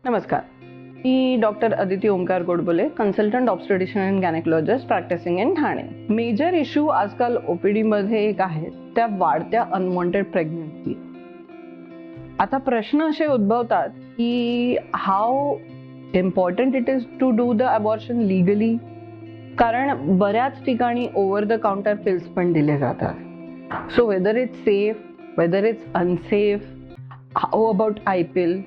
नमस्कार. मी doctor Aditi Omkar Godbole, consultant obstetrician and gynaecologist practising in Thane. Major issue आजकाल ओपीडी मध्ये एक आहे, त्या वाढत्या अनवॉन्टेड प्रेग्नन्सी. आता प्रश्न असे उद्भवतात की how important it is to do the abortion legally. कारण बऱ्याच ठिकाणी ओव्हर द काउंटर पिल्स पण दिले जातात. So whether it's safe, whether it's unsafe, how about I pill.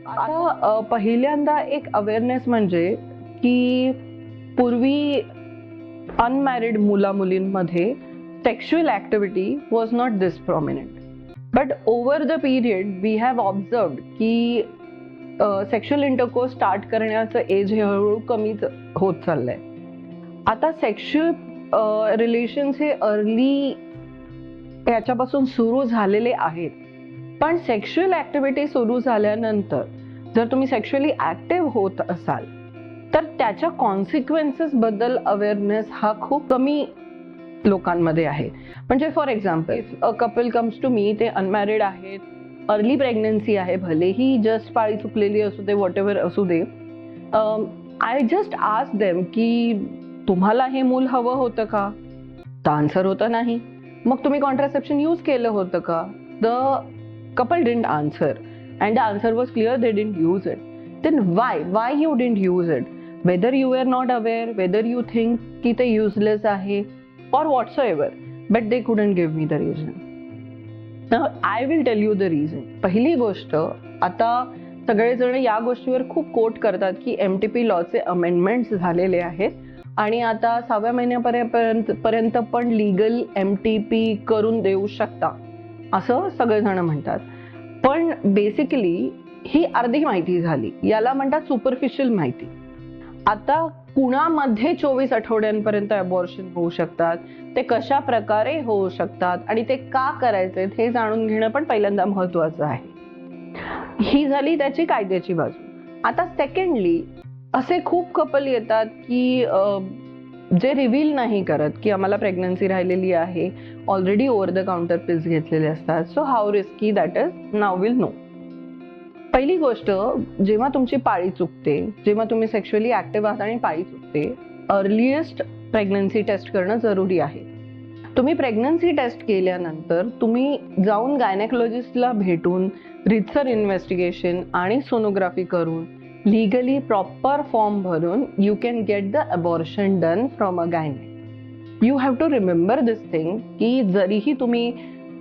आता पहिल्यांदा एक अवेअरनेस म्हणजे की पूर्वी अनमॅरिड मुला मुलींमध्ये sexual activity was not this prominent. But over the period we have observed की सेक्शुअल इंटरकोर्स स्टार्ट करण्याचं एज हे हळूहळू कमीच होत चाललंय. आता सेक्शुअल रिलेशन्स हे अर्ली याच्यापासून सुरू झालेले आहेत. पण सेक्शुअल ॲक्टिव्हिटी सुरू झाल्यानंतर जर तुम्ही सेक्शुअली ॲक्टिव्ह होत असाल तर त्याच्या कॉन्सिक्वेन्सेस बद्दल अवेअरनेस हा खूप कमी लोकांमध्ये आहे. म्हणजे for example, a couple comes to me, ते अनमॅरिड आहेत, अर्ली प्रेग्नन्सी आहे, भलेही जस्ट पाळी चुकलेली असू दे, व्हॉट एव्हर असू दे. आय जस्ट आस्क देम की तुम्हाला हे मूल हवं होतं का? तर आन्सर होतं नाही. मग तुम्ही कॉन्ट्रासेप्शन यूज केलं होतं का? The couple didn't answer and the answer was clear, they didn't use it. Then why you didn't use it? Whether you were not aware, whether you think ki te useless ahe or whatsoever, but they couldn't give me the reason. Now I will tell you the reason. पहिली गोष्ट, आता सगळेजण या गोष्टीवर खूप coat करतात की MTP लॉचे amendments झालेले आहेत आणि आता 6व्या महिन्यापर्यंत पण लीगल MTP करून देऊ शकता असं सगळेजण म्हणतात. पण बेसिकली ही अर्धी माहिती झाली. याला म्हणतात सुपरफिशियल माहिती. आता कुणामध्ये 24 आठवड्यांपर्यंत अबॉर्शन होऊ शकतात, ते कशा प्रकारे होऊ शकतात आणि ते का करायचे हे जाणून घेणं पण पहिल्यांदा महत्वाचं आहे. ही झाली त्याची कायद्याची बाजू. आता सेकंडली असे खूप कपल येतात की जे रिव्हील नाही करत की आम्हाला प्रेग्नन्सी राहिलेली आहे, already over the counter pills घेतलेले असतात. So how risky that is, now will know. पहिली गोष्ट, जेव्हा तुमची पाळी चुकते, जेव्हा तुम्ही सेक्शुअली ॲक्टिव्ह आहात आणि पाळी चुकते, अर्लिएस्ट प्रेग्नन्सी टेस्ट करणं जरुरी आहे. तुम्ही प्रेग्नन्सी टेस्ट केल्यानंतर तुम्ही जाऊन गायनेकोलॉजिस्टला भेटून रितसर इन्व्हेस्टिगेशन आणि सोनोग्राफी करून लीगली प्रॉपर फॉर्म भरून you can get the abortion done from a gynaec. You have to remember this thing की जरीही तुम्ही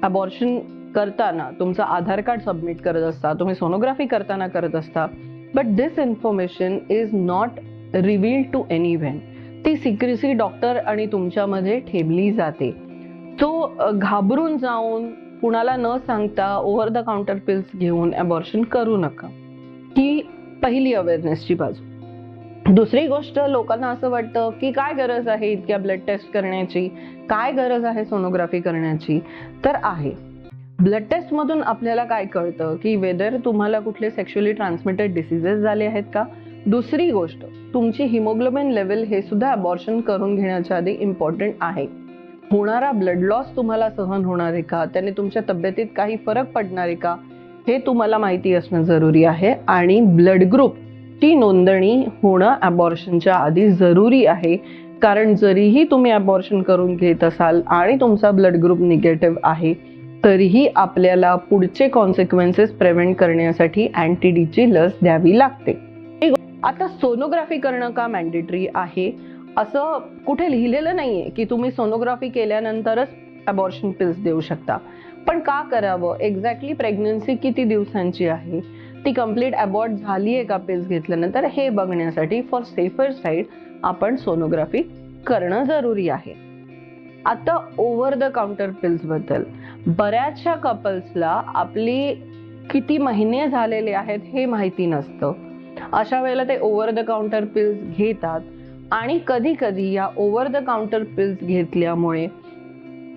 अबॉर्शन करताना तुमचं आधार कार्ड सबमिट करत असता, तुम्ही सोनोग्राफी करताना करत असता, but this information is not revealed to anyone. ती सिक्रेसी डॉक्टर आणि तुमच्यामध्ये ठेवली जाते. तो घाबरून जाऊन कुणाला न सांगता ओव्हर द काउंटर पिल्स घेऊन अबॉर्शन करू नका. ही पहिली अवेअरनेसची बाजू. दुसरी गोष्ट, लोकांना असं वाटतं की काय गरज आहे इतक्या ब्लड टेस्ट करण्याची, काय गरज आहे सोनोग्राफी करण्याची. तर आहे. ब्लड टेस्ट मधून आपल्याला काय कळतं की वेदर तुम्हाला कुठले सेक्शुअली ट्रान्समिटेड डिसीजेस झाले आहेत का. दुसरी गोष्ट, तुमची हिमोग्लोबिन लेवल हे सुद्धा अबॉर्शन करून घेण्याच्या आधी इम्पॉर्टंट आहे. होणारा ब्लड लॉस तुम्हाला सहन होणार आहे का, त्याने तुमच्या तब्येतीत काही फरक पडणार आहे का, हे तुम्हाला माहिती असणं जरुरी आहे. आणि ब्लड ग्रुप ची नोंदणी होणं अबॉर्शनच्या आधी जरुरी आहे. कारण जरीही तुम्ही अबॉर्शन करून घेत असाल आणि तुमचा ब्लड ग्रुप निगेटिव्ह आहे, तरीही आपल्याला पुढचे कॉन्सिक्वेन्सेस प्रिव्हेंट करण्यासाठी अँटीडीची लस द्यावी लागते. आता सोनोग्राफी करणं का मॅन्डेटरी आहे असं कुठे लिहिलेलं नाहीये की तुम्ही सोनोग्राफी केल्यानंतरच अबॉर्शन पिल्स देऊ शकता. पण का करावं? एक्झॅक्टली प्रेग्नन्सी किती दिवसांची आहे, ती कंप्लीट अबॉर्ट झाली आहे का पिल्स घेतल्यानंतर, हे बघण्यासाठी फॉर सेफर साईड आपण सोनोग्राफी करणं जरुरी आहे. आता ओव्हर द काउंटर पिल्स बद्दल, बऱ्याचशा कपल्सला आपली किती महिने झालेले आहेत हे माहिती नसतं. अशा वेळेला ते ओव्हर द काउंटर पिल्स घेतात आणि कधी कधी या ओव्हर द काउंटर पिल्स घेतल्यामुळे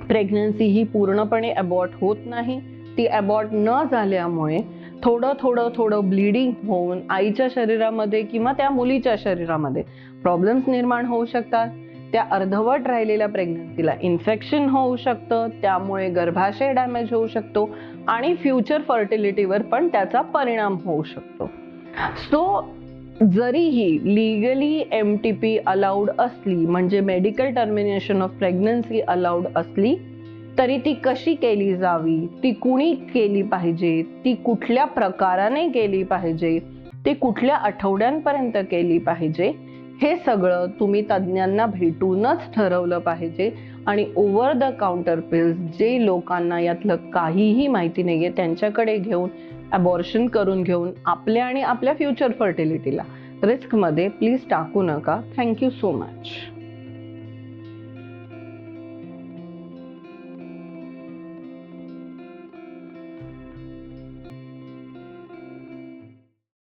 प्रेग्नन्सी ही पूर्णपणे अबॉर्ट होत नाही. ती अबॉर्ट न झाल्यामुळे थोडं ब्लिडिंग होऊन आईच्या शरीरामध्ये किंवा त्या मुलीच्या शरीरामध्ये प्रॉब्लेम्स निर्माण होऊ शकतात. त्या अर्धवट राहिलेल्या प्रेग्नन्सीला इन्फेक्शन होऊ शकतं, त्यामुळे गर्भाशय डॅमेज होऊ शकतो आणि फ्युचर फर्टिलिटीवर पण त्याचा परिणाम होऊ शकतो. सो जरीही लीगली MTP अलाउड असली, म्हणजे medical termination of pregnancy allowed असली, तरी ती कशी केली जावी, ती कुणी केली पाहिजे, ती कुठल्या प्रकाराने केली पाहिजे, ती कुठल्या आठवड्यांपर्यंत केली पाहिजे, हे सगळं तुम्ही तज्ज्ञांना भेटूनच ठरवलं पाहिजे. आणि ओव्हर द काउंटर पिल्स जे लोकांना यातलं काहीही माहिती नाहीये त्यांच्याकडे घेऊन अबॉर्शन करून घेऊन आपल्या आणि आपल्या फ्युचर फर्टिलिटीला रिस्कमध्ये प्लीज टाकू नका. Thank you so much.